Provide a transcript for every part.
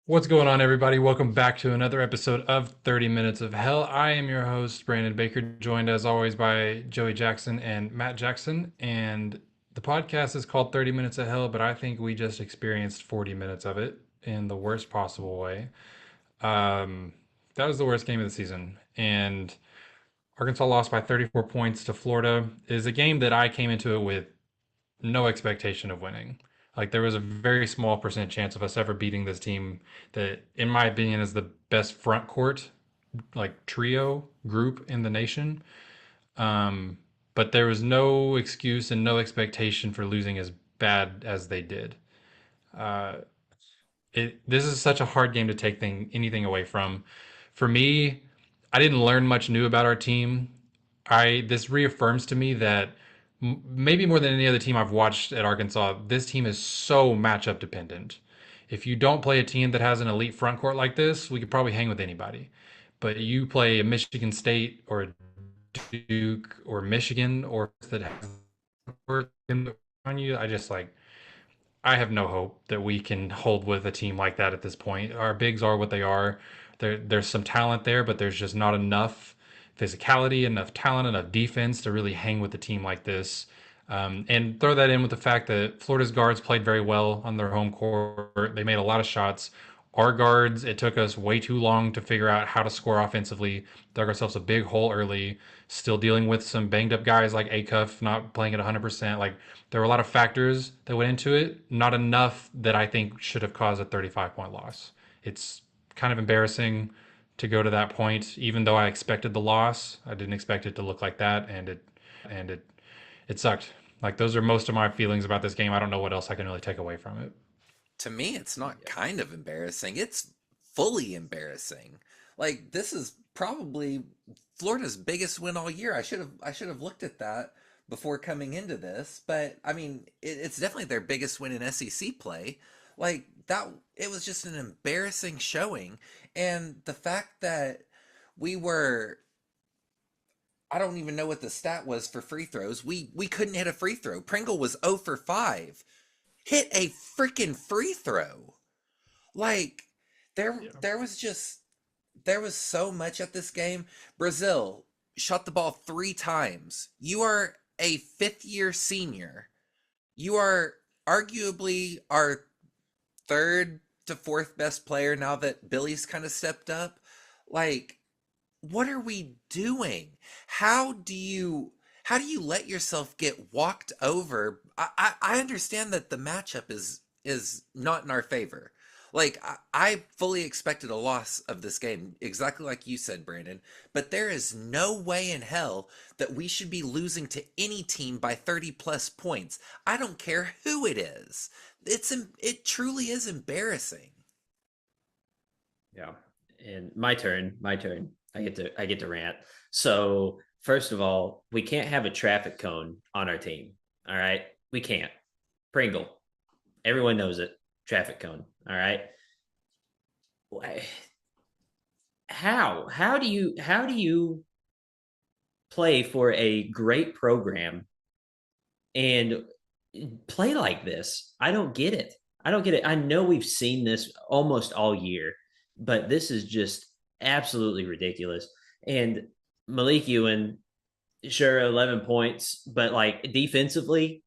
What's going on, everybody? Welcome back to another episode of 30 Minutes of Hell. I am your host, Brandon Baker, joined as always by Joey Jackson and Matt Jackson. And the podcast is called 30 Minutes of Hell, but I think we just experienced 40 minutes of it in the worst possible way. Um, that was the worst game of the season. And Arkansas lost by 34 points to Florida. It is a game that I came into it with no expectation of winning. Like there was a very small percent chance of us ever beating this team that, in my opinion, is the best front court like trio group in the nation. Um, but there was no excuse and no expectation for losing as bad as they did. Uh, this is such a hard game to take anything away from. For me, I didn't learn much new about our team. I This reaffirms to me that maybe more than any other team I've watched at Arkansas, this team is so matchup dependent. If you don't play a team that has an elite front court like this, we could probably hang with anybody. But you play a Michigan State or a Duke or Michigan or that has on you, I have no hope that we can hold with a team like that at this point. Our bigs are what they are. There's some talent there, but there's just not enough physicality, enough talent, enough defense to really hang with a team like this. And throw that in with the fact that Florida's guards played very well on their home court. They made a lot of shots. Our guards, it took us way too long to figure out how to score offensively. Dug ourselves a big hole early. Still dealing with some banged up guys like Acuff not playing at 100%. Like there were a lot of factors that went into it. Not enough that I think should have caused a 35-point loss. It's kind of embarrassing to go to that point, even though I expected the loss. I didn't expect it to look like that, and it sucked. Like those are most of my feelings about this game. I don't know what else I can really take away from it. To me, it's not kind of embarrassing. It's fully embarrassing. Like this is probably Florida's biggest win all year. I should have looked at that before coming into this, but I mean, it's definitely their biggest win in SEC play. Like that, it was just an embarrassing showing, and the fact that we were. I don't even know what the stat was for free throws. We couldn't hit a free throw. Pringle was 0 for 5. Hit a freaking free throw. Like there Yeah. there was just there was so much at this game. Brazil shot the ball 3 times. You are a 5th year senior. You are arguably our third to fourth best player now that Billy's kind of stepped up. Like what are we doing? How do you let yourself get walked over? I understand that the matchup is not in our favor. Like I fully expected a loss of this game, exactly like you said, Brandon. But there is no way in hell that we should be losing to any team by 30 plus points. I don't care who it is. It truly is embarrassing. Yeah. And my turn, my turn. I get to rant. So, first of all, we can't have a traffic cone on our team. All right? We can't. Pringle. Everyone knows it. Traffic cone. All right? How do you play for a great program and play like this? I don't get it. I don't get it. I know we've seen this almost all year, but this is just absolutely ridiculous. And Malik Ewan, sure, 11 points, but like defensively,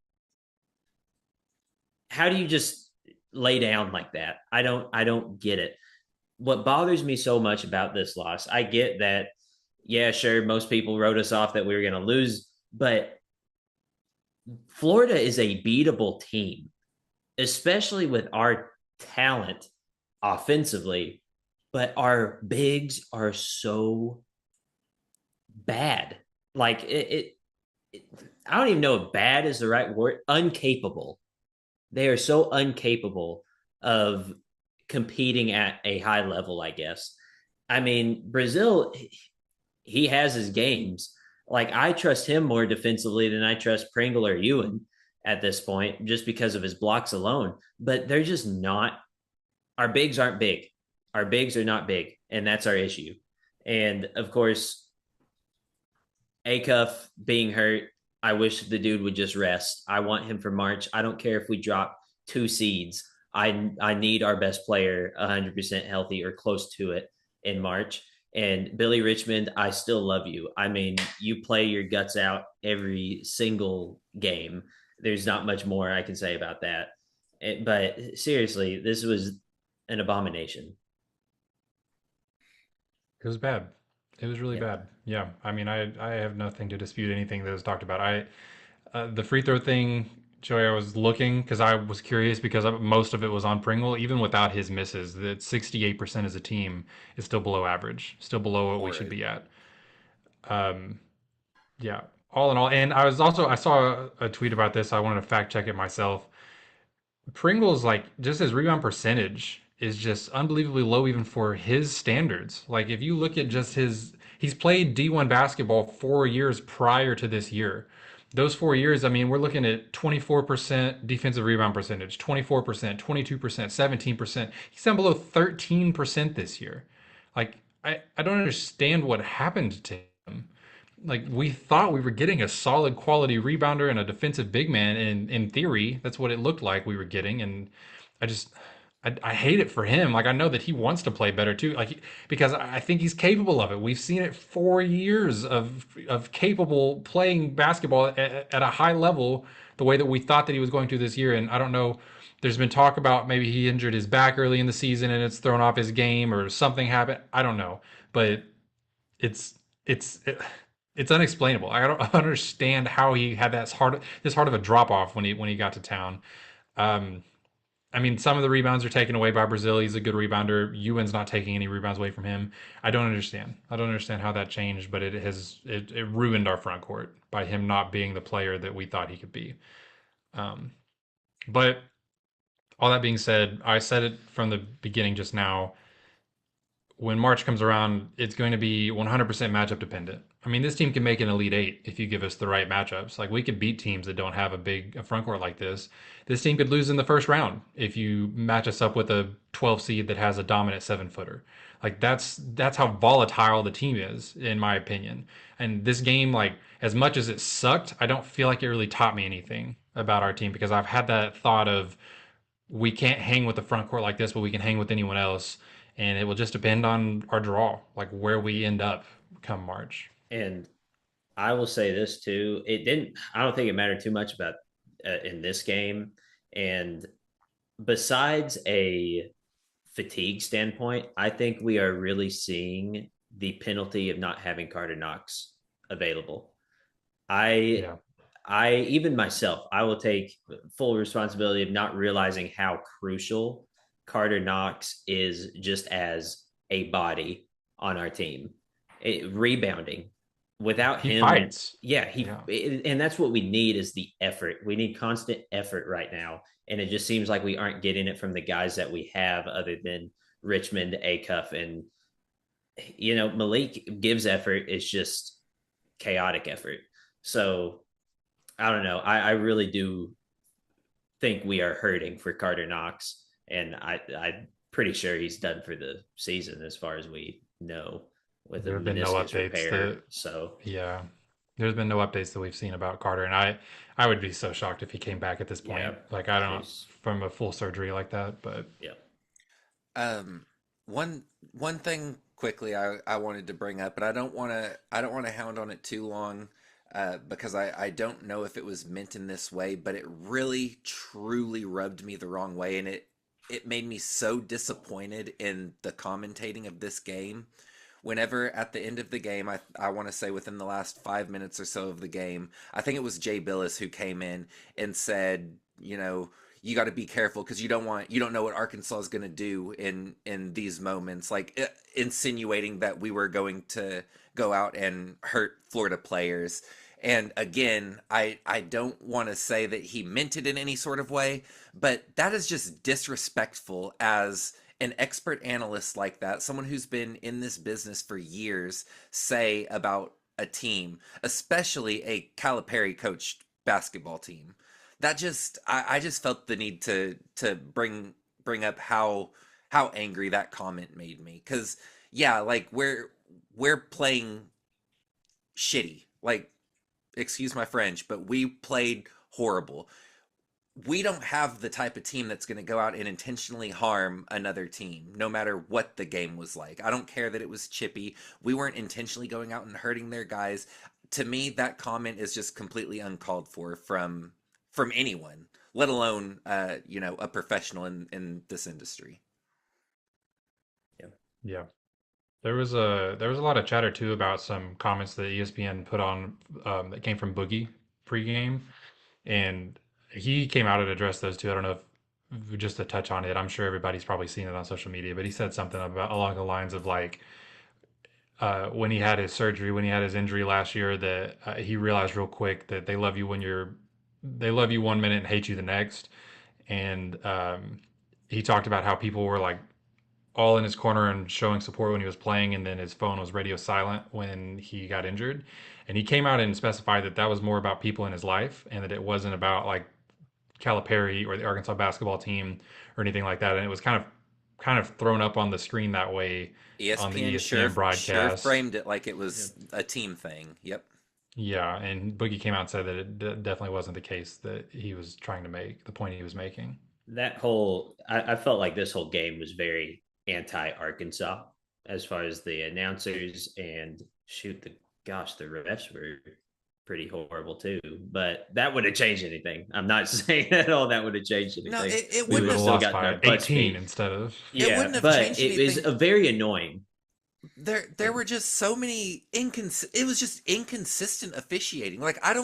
how do you just lay down like that? I don't get it. What bothers me so much about this loss, I get that, yeah, sure, most people wrote us off that we were going to lose, but Florida is a beatable team, especially with our talent offensively, but our bigs are so bad. Like it I don't even know if bad is the right word. Uncapable. They are so incapable of competing at a high level, I guess. I mean, Brazil, he has his games. Like I trust him more defensively than I trust Pringle or Ewan at this point, just because of his blocks alone. But they're just not. Our bigs aren't big. Our bigs are not big, and that's our issue. And of course, Acuff being hurt, I wish the dude would just rest. I want him for March. I don't care if we drop 2 seeds. I need our best player 100% healthy or close to it in March. And Billy Richmond, I still love you. I mean, you play your guts out every single game. There's not much more I can say about that. But seriously, this was an abomination. It was bad. It was really Yeah. bad. Yeah. I mean, I have nothing to dispute anything that was talked about. The free throw thing, Joey, I was looking because I was curious because most of it was on Pringle. Even without his misses, that 68% as a team is still below average, still below what we should Horrid. be at. Um, yeah, all in all. And I saw a tweet about this. I wanted to fact check it myself. Pringle's like just his rebound percentage is just unbelievably low even for his standards. Like if you look at just he's played D1 basketball 4 years prior to this year. Those 4 years, I mean, we're looking at 24% defensive rebound percentage, 24%, 22%, 17%. He's down below 13% this year. Like I don't understand what happened to him. Like we thought we were getting a solid quality rebounder and a defensive big man, and in theory that's what it looked like we were getting. And i just I hate it for him. Like I know that he wants to play better too, like because I think he's capable of it. We've seen it 4 years of capable playing basketball at a high level the way that we thought that he was going to this year. And I don't know, there's been talk about maybe he injured his back early in the season and it's thrown off his game or something happened. I don't know, but it's it's it, it's unexplainable. I don't understand how he had this hard of a drop off when he got to town. Um, I mean, some of the rebounds are taken away by Brazil. He's a good rebounder. Ewan's not taking any rebounds away from him. I don't understand. I don't understand how that changed, but it ruined our front court by him not being the player that we thought he could be. Um, but all that being said, I said it from the beginning just now, when March comes around, it's going to be 100% matchup dependent. I mean, this team can make an Elite Eight if you give us the right matchups. Like we could beat teams that don't have a front court like this. This team could lose in the first round if you match us up with a 12 seed that has a dominant 7 footer. Like that's how volatile the team is, in my opinion. And this game, like as much as it sucked, I don't feel like it really taught me anything about our team because I've had that thought of we can't hang with the front court like this, but we can hang with anyone else. And it will just depend on our draw, like where we end up come March. And I will say this too. I don't think it mattered too much about in this game. And besides a fatigue standpoint, I think we are really seeing the penalty of not having Carter Knox available. I Yeah. I even myself, I will take full responsibility of not realizing how crucial Carter Knox is just as a body on our team. Rebounding without He him, fights. yeah, Yeah. and that's what we need is the effort. We need constant effort right now, and it just seems like we aren't getting it from the guys that we have, other than Richmond, Acuff, and Malik gives effort. It's just chaotic effort. So I don't know. I really do think we are hurting for Carter Knox, and I'm pretty sure he's done for the season as far as we know with a There have been no meniscus updates repair. that So yeah. There's been no updates that we've seen about Carter, and I would be so shocked if he came back at this yeah, point. Like I don't he's from a full surgery like that, but yeah. Um, one thing quickly I wanted to bring up, but I don't want to hound on it too long, because I don't know if it was meant in this way, but it really truly rubbed me the wrong way, and it made me so disappointed in the commentating of this game. Whenever at the end of the game, I want to say within the last 5 minutes or so of the game, I think it was Jay Billis who came in and said, you got to be careful because you don't know what Arkansas is going to do in these moments, like insinuating that we were going to go out and hurt Florida players. And again, I don't want to say that he meant it in any sort of way, but that is just disrespectful as an expert analyst like that, someone who's been in this business for years, say about a team, especially a Calipari coached basketball team. That just I just felt the need to bring up how angry that comment made me. Cause yeah, like we're playing shitty. Like, excuse my French, but we played horrible. we don't have the type of team that's going to go out and intentionally harm another team, no matter what the game was like. I don't care that it was chippy. We weren't intentionally going out and hurting their guys. To me, that comment is just completely uncalled for from anyone, let alone a professional in this industry. Yeah. Yeah. There was a lot of chatter too about some comments that ESPN put on that came from Boogie pregame, and he came out and addressed those too. I don't know if just to touch on it. I'm sure everybody's probably seen it on social media, but he said something about along the lines of like when he had his surgery, when he had his injury last year, that he realized real quick that they love you 1 minute and hate you the next, and he talked about how people were like all in his corner and showing support when he was playing, and then his phone was radio silent when he got injured. And he came out and specified that that was more about people in his life, and that it wasn't about like Calipari or the Arkansas basketball team or anything like that. And it was kind of thrown up on the screen that way on the ESPN ESPN sure broadcast. framed it like it Yeah. was a team thing. Yep. Yeah, and Boogie came out and said that it definitely wasn't the case that he was trying to make, the point he was making. That whole, I felt like this whole game was very anti Arkansas as far as the announcers and shoot the gosh, the refs were pretty horrible too. But that would have changed anything. I'm not saying at all that would have changed No, anything. it We We would would wouldn't have have have still lost gotten by our butts 18 beat. instead of. it Yeah, wouldn't have but changed it was anything. a very annoying. There were just so many it was just inconsistent officiating. Like I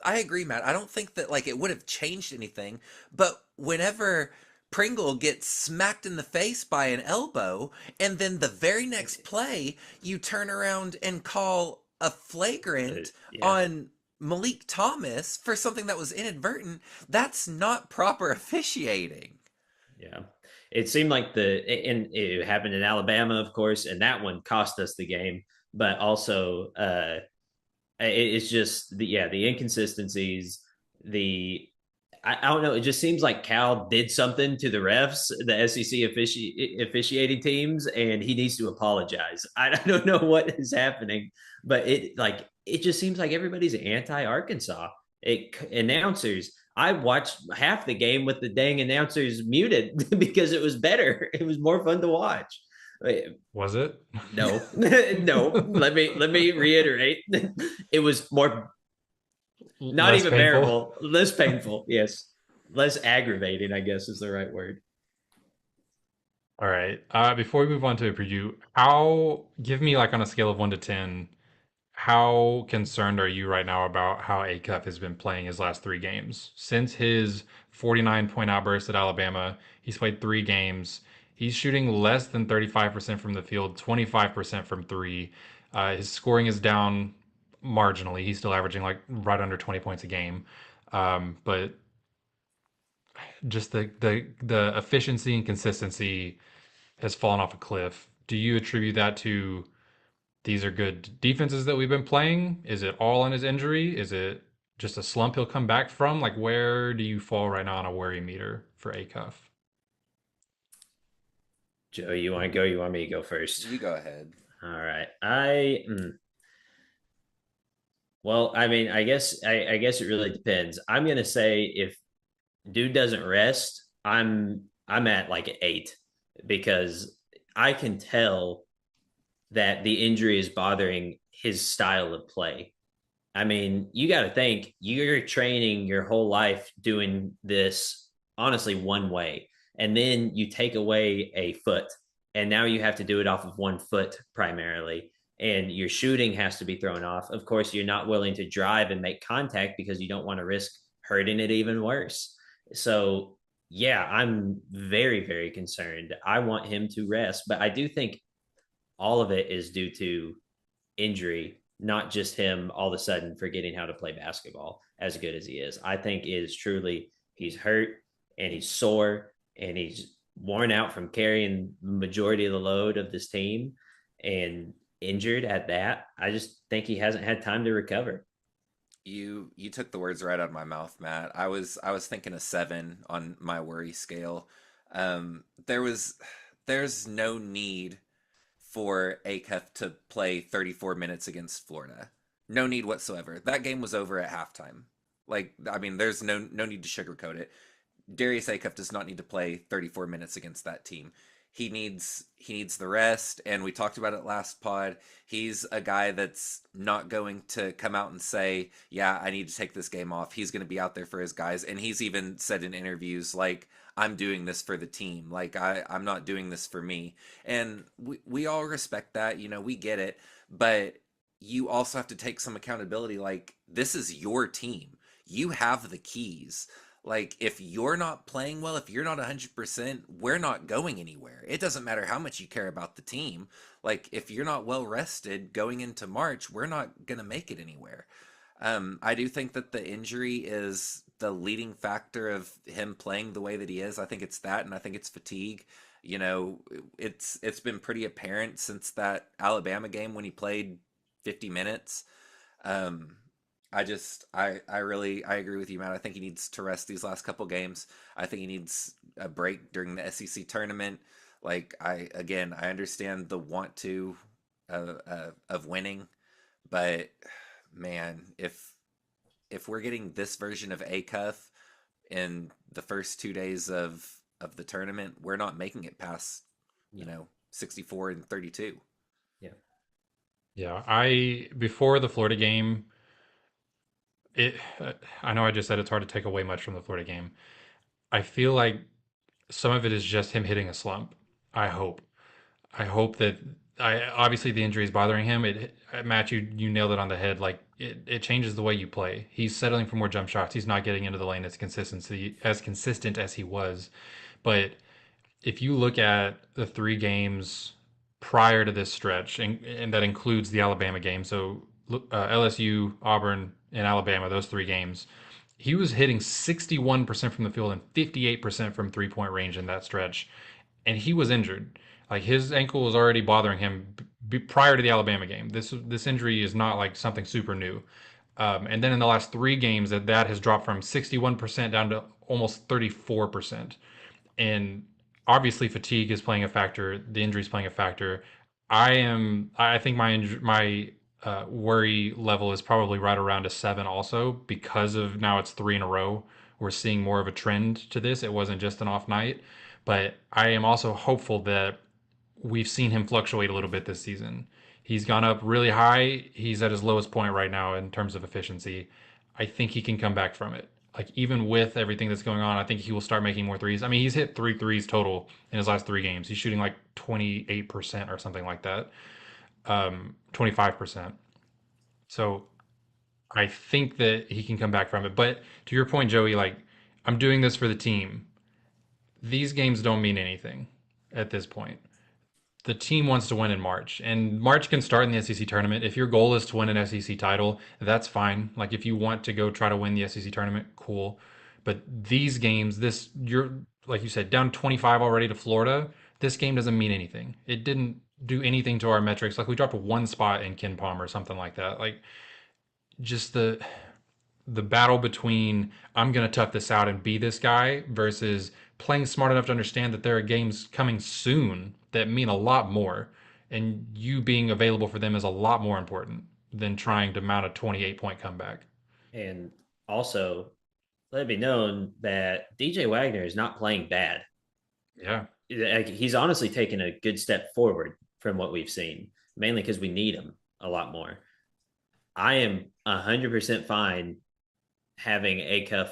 agree, Matt. I don't think that like it would have changed anything, but whenever Pringle gets smacked in the face by an elbow, and then the very next play you turn around and call a flagrant Yeah, on Malik Thomas for something that was inadvertent, that's not proper officiating. yeah. It seemed like and it happened in Alabama, of course, and that one cost us the game. But also, it's just the inconsistencies. The I don't know. It just seems like Cal did something to the refs, the SEC officiating teams, and he needs to apologize. I don't know what is happening, but it just seems like everybody's anti Arkansas. Announcers. I watched half the game with the dang announcers muted because it was better. It was more fun to watch. Was it? No, no. Let me reiterate. It was more not Less even painful. bearable, less painful. Yes, less aggravating. I guess is the right word. All right. Before we move on to a preview, how give me like on a scale of 1 to 10, how concerned are you right now about how Acuff has been playing his last 3 games? Since his 49-point outburst at Alabama, he's played 3 games. He's shooting less than 35% from the field, 25% from three. His scoring is down marginally. He's still averaging like right under 20 points a game. But just the efficiency and consistency has fallen off a cliff. Do you attribute that to these are good defenses that we've been playing? Is it all on his injury? Is it just a slump he'll come back from? Like, where do you fall right now on a worry meter for Acuff? Joe, you want to go? You want me to go first? You go ahead. All right. Well, I mean, I guess it really depends. I'm gonna say if dude doesn't rest, I'm at like an 8 because I can tell that the injury is bothering his style of play. I mean, you got to think you're training your whole life doing this honestly one way, and then you take away a foot, and now you have to do it off of one foot primarily, and your shooting has to be thrown off. Of course, you're not willing to drive and make contact because you don't want to risk hurting it even worse. So, yeah, I'm very, very concerned. I want him to rest, but I do think all of it is due to injury, not just him all of a sudden forgetting how to play basketball as good as he is. I think it is truly he's hurt and he's sore and he's worn out from carrying the majority of the load of this team and injured at that. I just think he hasn't had time to recover. You took the words right out of my mouth, Matt. I was thinking a 7 on my worry scale. There's no need for Acuff to play 34 minutes against Florida. No need whatsoever. That game was over at halftime. Like, I mean, there's no need to sugarcoat it. Darius Acuff does not need to play 34 minutes against that team. He needs the rest, and we talked about it last pod. He's a guy that's not going to come out and say, "Yeah, I need to take this game off." He's going to be out there for his guys, and he's even said in interviews like, "I'm doing this for the team. Like I'm not doing this for me." And we all respect that, we get it, but you also have to take some accountability. Like, this is your team. You have the keys. Like, if you're not playing well, if you're not 100%, we're not going anywhere. It doesn't matter how much you care about the team. Like, if you're not well rested going into March, we're not going to make it anywhere. I do think that the injury is the leading factor of him playing the way that he is. I think it's that, and I think it's fatigue. It's been pretty apparent since that Alabama game when he played 50 minutes. Um, I agree with you, Matt. I think he needs to rest these last couple games. I think he needs a break during the SEC tournament. Like, I understand the want to of winning, but man, if we're getting this version of Acuff in the first 2 days of the tournament, we're not making it past, No. 64 and 32. Yeah. Yeah, I before the Florida game, it I know I just said it's hard to take away much from the Florida game. I feel like some of it is just him hitting a slump. I hope. I hope that I obviously the injury is bothering him. Matt, you nailed it on the head. Like it changes the way you play. He's settling for more jump shots. He's not getting into the lane as consistent as he was. But if you look at the 3 games prior to this stretch, and that includes the Alabama game, so LSU, Auburn, and Alabama, those 3 games, he was hitting 61% from the field and 58% from 3 point range in that stretch, and he was injured. Like his ankle was already bothering him prior to the Alabama game. This injury is not like something super new. And then in the last 3 games, that has dropped from 61% down to almost 34%. And obviously fatigue is playing a factor. The injury is playing a factor. I think my worry level is probably right around a 7 also, because of now it's 3 in a row. We're seeing more of a trend to this. It wasn't just an off night, but I am also hopeful that we've seen him fluctuate a little bit this season. He's gone up really high. He's at his lowest point right now in terms of efficiency. I think he can come back from it. Like, even with everything that's going on, I think he will start making more threes. I mean, he's hit 3 threes total in his last 3 games. He's shooting like 28% or something like that, 25%. So I think that he can come back from it. But to your point, Joey, like, I'm doing this for the team. These games don't mean anything at this point. The team wants to win in March, and March can start in the SEC tournament. If your goal is to win an SEC title, that's fine. Like, if you want to go try to win the SEC tournament, cool. But these games, you're like you said, down 25 already to Florida. This game doesn't mean anything. It didn't do anything to our metrics. Like, we dropped 1 spot in Ken Palm or something like that. Like, just the battle between I'm going to tough this out and be this guy versus playing smart enough to understand that there are games coming soon that mean a lot more, and you being available for them is a lot more important than trying to mount a 28-point comeback. And also, let it be known that DJ Wagner is not playing bad. Yeah. Like, he's honestly taken a good step forward from what we've seen, mainly because we need him a lot more. I am 100% fine having Acuff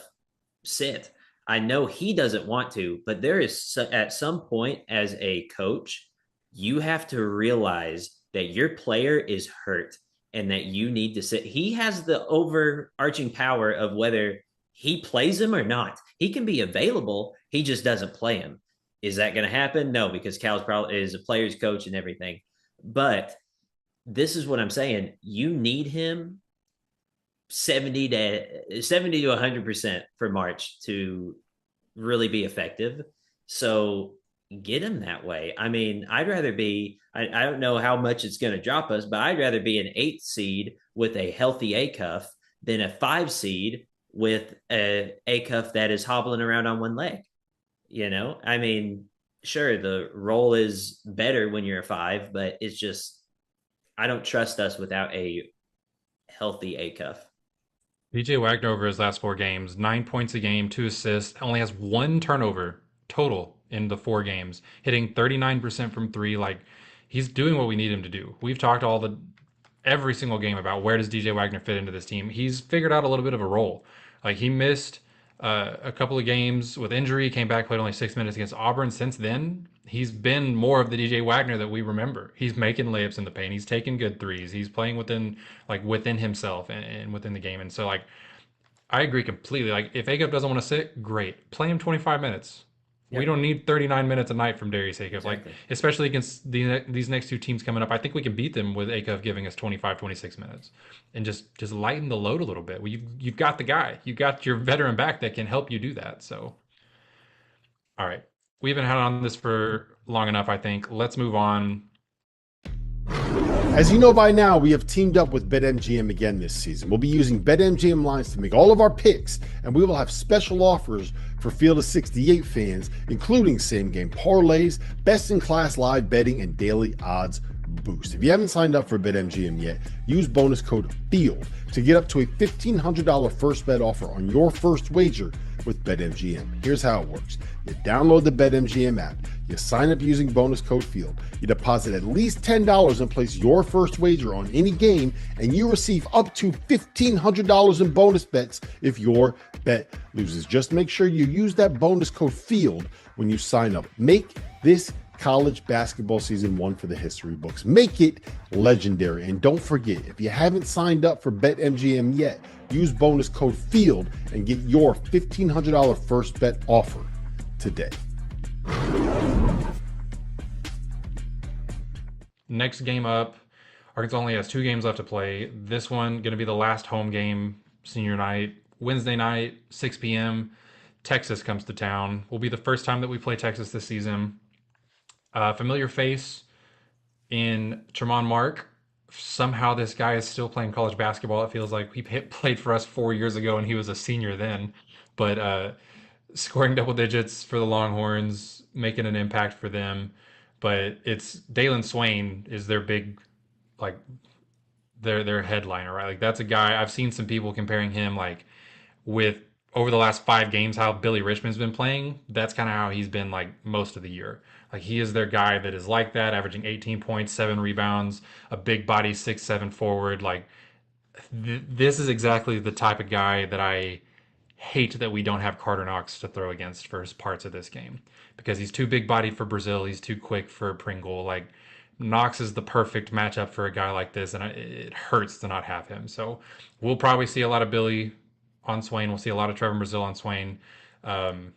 sit. I know he doesn't want to, but there is at some point as a coach, you have to realize that your player is hurt and that you need to sit. He has the overarching power of whether he plays him or not. He can be available, he just doesn't play him. Is that going to happen? No, because Cal's probably is a player's coach and everything. But this is what I'm saying. You need him 70 to 100% for March to really be effective. So get him that way. I mean, I'd rather be, I don't know how much it's going to drop us, but I'd rather be an 8th seed with a healthy Acuff than a 5 seed with a Acuff that is hobbling around on one leg. I mean, sure, the role is better when you're a 5, but it's just, I don't trust us without a healthy Acuff. DJ Wagner over his last 4 games, 9 points a game, 2 assists, only has 1 turnover total in the 4 games, hitting 39% from three. Like, he's doing what we need him to do. We've talked every single game about where does DJ Wagner fit into this team. He's figured out a little bit of a role. Like, he missed a couple of games with injury, came back, played only 6 minutes against Auburn. Since then, he's been more of the DJ Wagner that we remember. He's making layups in the paint. He's taking good threes. He's playing within himself and within the game. And so, like, I agree completely. Like, if Acuff doesn't want to sit, great. Play him 25 minutes. We Yep, don't need 39 minutes a night from Darius Acuff. Like, exactly. especially against these next 2 teams coming up, I think we can beat them with Acuff giving us 25, 26 minutes and just lighten the load a little bit. Well, you've got the guy. You've got your veteran back that can help you do that. So, all right. We haven't had on this for long enough, I think. Let's move on. As you know by now, we have teamed up with BetMGM again this season. We'll be using BetMGM lines to make all of our picks, and we will have special offers for Field of 68 fans, including same-game parlays, best-in-class live betting, and daily odds boost. If you haven't signed up for BetMGM yet, use bonus code FIELD to get up to a $1,500 first bet offer on your first wager with BetMGM. Here's how it works. You download the BetMGM app, you sign up using bonus code FIELD, you deposit at least $10 and place your first wager on any game, and you receive up to $1,500 in bonus bets if your bet loses. Just make sure you use that bonus code FIELD when you sign up. Make this college basketball season one for the history books. Make it legendary. And don't forget, if you haven't signed up for BetMGM yet, use bonus code FIELD and get your $1,500 first bet offer today. Next game up, Arkansas only has 2 games left to play. This one going to be the last home game, senior night, Wednesday night, 6 p.m. Texas comes to town. Will be the first time that we play Texas this season. Familiar face in Tremont Mark. Somehow this guy is still playing college basketball. It feels like he played for us 4 years ago and he was a senior then. But scoring double digits for the Longhorns, making an impact for them. But it's Dalen Swain is their big, like, their headliner, right? Like, that's a guy I've seen some people comparing him, like, with over the last 5 games how Billy Richmond's been playing. That's kind of how he's been, like, most of the year. Like, he is their guy that is like that, averaging 18 points, 7 rebounds, a big body 6'7" forward. Like, this is exactly the type of guy that I hate that we don't have Carter Knox to throw against for parts of this game, because he's too big bodied for Brazil. He's too quick for Pringle. Like, Knox is the perfect matchup for a guy like this, and it hurts to not have him. So we'll probably see a lot of Billy on Swain. We'll see a lot of Trevor Brazil on Swain. Um,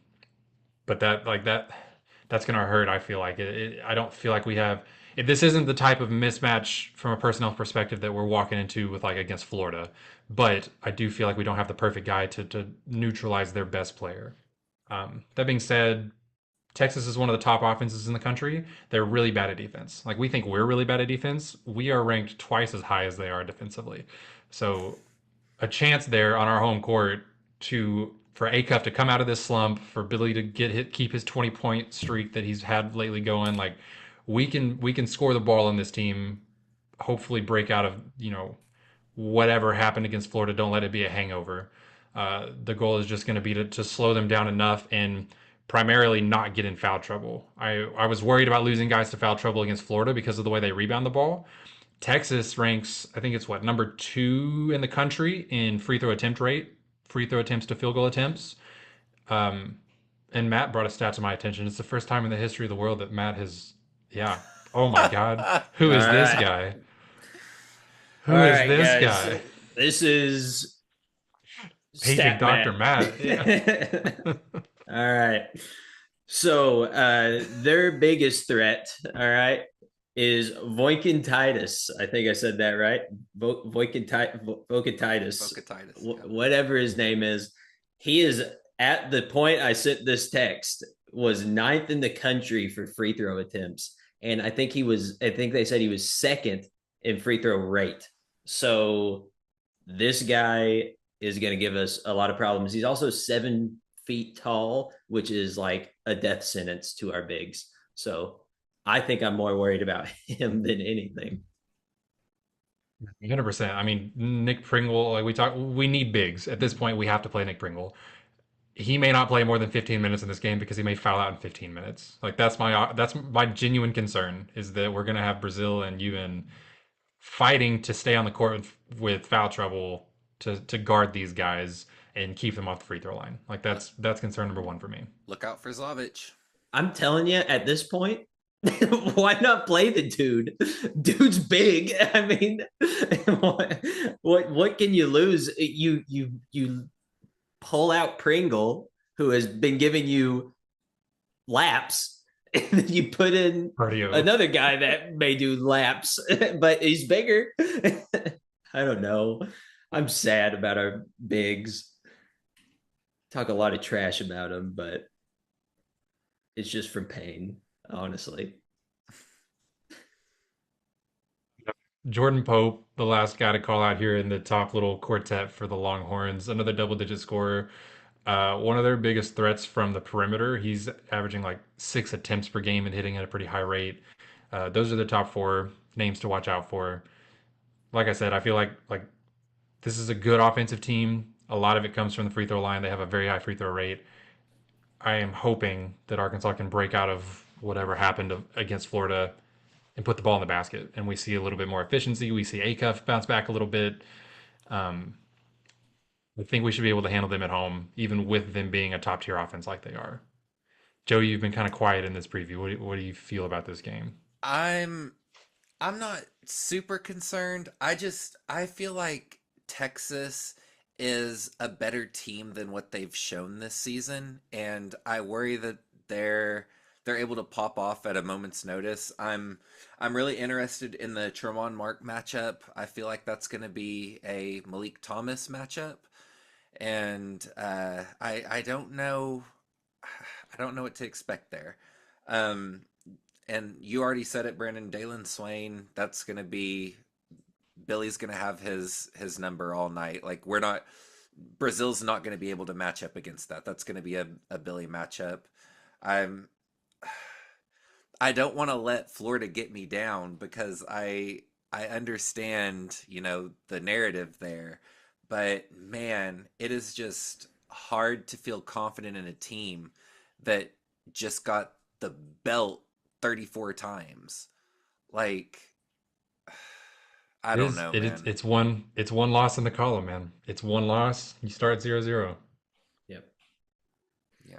but that's gonna hurt. I feel like I don't feel like we have. This isn't the type of mismatch from a personnel perspective that we're walking into with, like, against Florida. But I do feel like we don't have the perfect guy to neutralize their best player. That being said, Texas is one of the top offenses in the country. They're really bad at defense. Like, we think we're really bad at defense. We are ranked twice as high as they are defensively. So a chance there on our home court to for Acuff to come out of this slump, for Billy to keep his 20-point streak that he's had lately going. Like, we can score the ball on this team. Hopefully, break out of whatever happened against Florida. Don't let it be a hangover. The goal is just going to be to slow them down enough and primarily not get in foul trouble. I was worried about losing guys to foul trouble against Florida because of the way they rebound the ball. Texas ranks, I think it's number 2 in the country in free throw attempt rate, free throw attempts to field goal attempts. Um, and Matt brought a stat to my attention. It's the first time in the history of the world that Matt has, yeah. Oh my God. Who All is this right. guy? All Who is right, this guys. guy? This is Paging Stat Dr. Matt. Matt. Yeah. All right. So their biggest threat, all right, is Voikintitis. I think I said that right. Voikintitis, Vocatitis. Yeah. whatever his name is. He is at the point I sent this text was 9th in the country for free throw attempts. And I think they said he was 2nd in free throw rate. So this guy is going to give us a lot of problems. He's also 7 feet tall, which is like a death sentence to our bigs. So I think I'm more worried about him than anything. 100%. I mean, Nick Pringle, like we need bigs. At this point, we have to play Nick Pringle. He may not play more than 15 minutes in this game because he may foul out in 15 minutes. Like that's my genuine concern is that we're gonna have Brazil and Ewan fighting to stay on the court with foul trouble to guard these guys and keep them off the free throw line. Like that's concern number one for me. Look out for Slavic. I'm telling you, at this point, why not play the dude? Dude's big. I mean, what can you lose? You pull out Pringle, who has been giving you laps, and then you put in Cardio. another guy that may do laps, but he's bigger. I don't know. I'm sad about our bigs. Talk a lot of trash about them, but it's just from pain, honestly. Jordan Pope, the last guy to call out here in the top little quartet for the Longhorns, another double-digit scorer. One of their biggest threats from the perimeter. He's averaging like 6 attempts per game and hitting at a pretty high rate. Those are the top four names to watch out for. Like I said, I feel like this is a good offensive team. A lot of it comes from the free throw line. They have a very high free throw rate. I am hoping that Arkansas can break out of whatever happened against Florida and put the ball in the basket. And we see a little bit more efficiency. We see Acuff bounce back a little bit. Um, I think we should be able to handle them at home, even with them being a top tier offense like they are. Joey, you've been kind of quiet in this preview. What do you feel about this game? I'm I'm not super concerned. I feel like Texas is a better team than what they've shown this season, and I worry that they're able to pop off at a moment's notice. I'm really interested in the Tremont Mark matchup. I feel like that's going to be a Malik Thomas matchup, and I don't know. I don't know what to expect there. Um, and you already said it, Brandon. Dalen Swain. That's gonna be Billy's gonna have his number all night. Like we're not. Brazil's not going to be able to match up against that. That's going to be a Billy matchup. I'm. I don't want to let Florida get me down because I understand the narrative there, but man, it is just hard to feel confident in a team that just got the belt 34 times. Like I It don't is. know, It is. man. It's one loss in the column, man. It's one loss. You start 0-0. Yep. Yeah.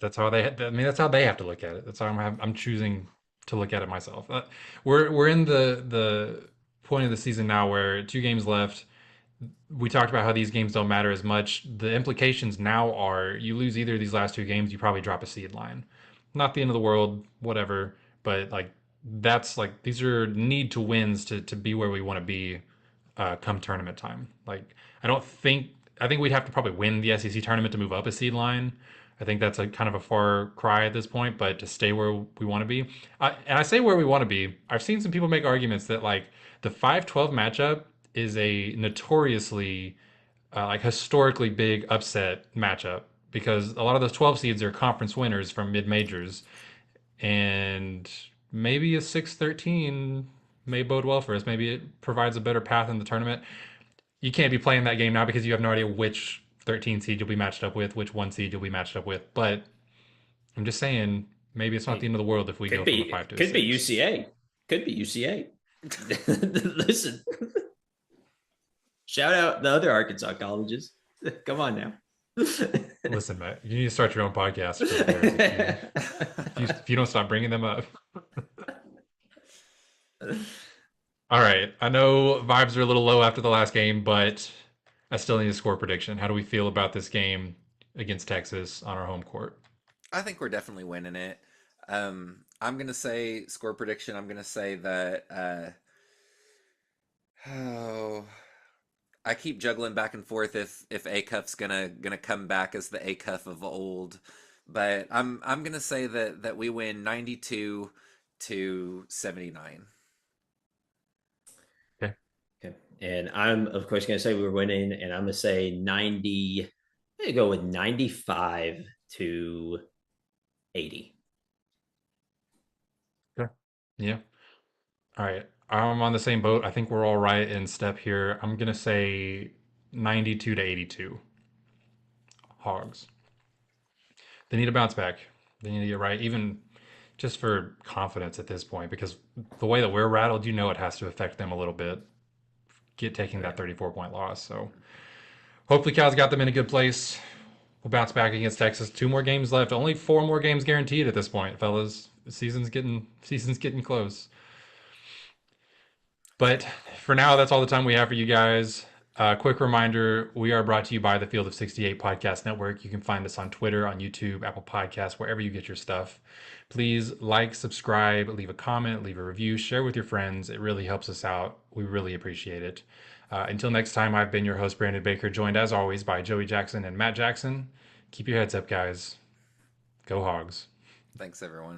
That's how they. I mean, that's how they have to look at it. That's how I'm choosing to look at it myself. We're in the point of the season now where 2 games left. We talked about how these games don't matter as much. The implications now are you lose either of these last 2 games, you probably drop a seed line. Not the end of the world, whatever. But like that's like these are need to wins to be where we want to be come tournament time. Like I think we'd have to probably win the SEC tournament to move up a seed line. I think that's a kind of a far cry at this point, but to stay where we want to be, and I say where we want to be. I've seen some people make arguments that like the 5-12 matchup is a notoriously like historically big upset matchup because a lot of those 12 seeds are conference winners from mid majors, and maybe a 6-13 may bode well for us. Maybe it provides a better path in the tournament. You can't be playing that game now because you have no idea which 13 seed you'll be matched up with, which 1 seed you'll be matched up with. But I'm just saying, maybe it's not the Hey, end of the world if we could go from a be 5 to a could be 6. UCA. Could be UCA. Listen, shout out the other Arkansas colleges. Come on now. Listen, Matt, you need to start your own podcast for the Bears if you don't stop bringing them up. All right. I know vibes are a little low after the last game, but I still need a score prediction. How do we feel about this game against Texas on our home court? I think we're definitely winning it. I'm gonna say score prediction. I'm gonna say that. Oh, I keep juggling back and forth if Acuff's gonna come back as the Acuff of old, but I'm gonna say that we win 92-79. Okay. Okay. And I'm of course gonna say we're winning, and I'm gonna say 90. I'm gonna go with 95-80. Okay. Yeah. All right. I'm on the same boat. I think we're all right in step here. I'm gonna say 92 to 82 Hogs. They need to bounce back. They need to get right, even just for confidence at this point, because the way that we're rattled, it has to affect them a little bit. Taking that Right. 34-point loss. So hopefully Cal's got them in a good place. We'll bounce back against Texas. 2 more games left. Only 4 more games guaranteed at this point, fellas. The season's getting close. But for now, that's all the time we have for you guys. Quick reminder, we are brought to you by the Field of 68 Podcast Network. You can find us on Twitter, on YouTube, Apple Podcasts, wherever you get your stuff. Please like, subscribe, leave a comment, leave a review, share with your friends. It really helps us out. We really appreciate it. Until next time, I've been your host, Brandon Baker, joined as always by Joey Jackson and Matt Jackson. Keep your heads up, guys. Go Hogs. Thanks, everyone.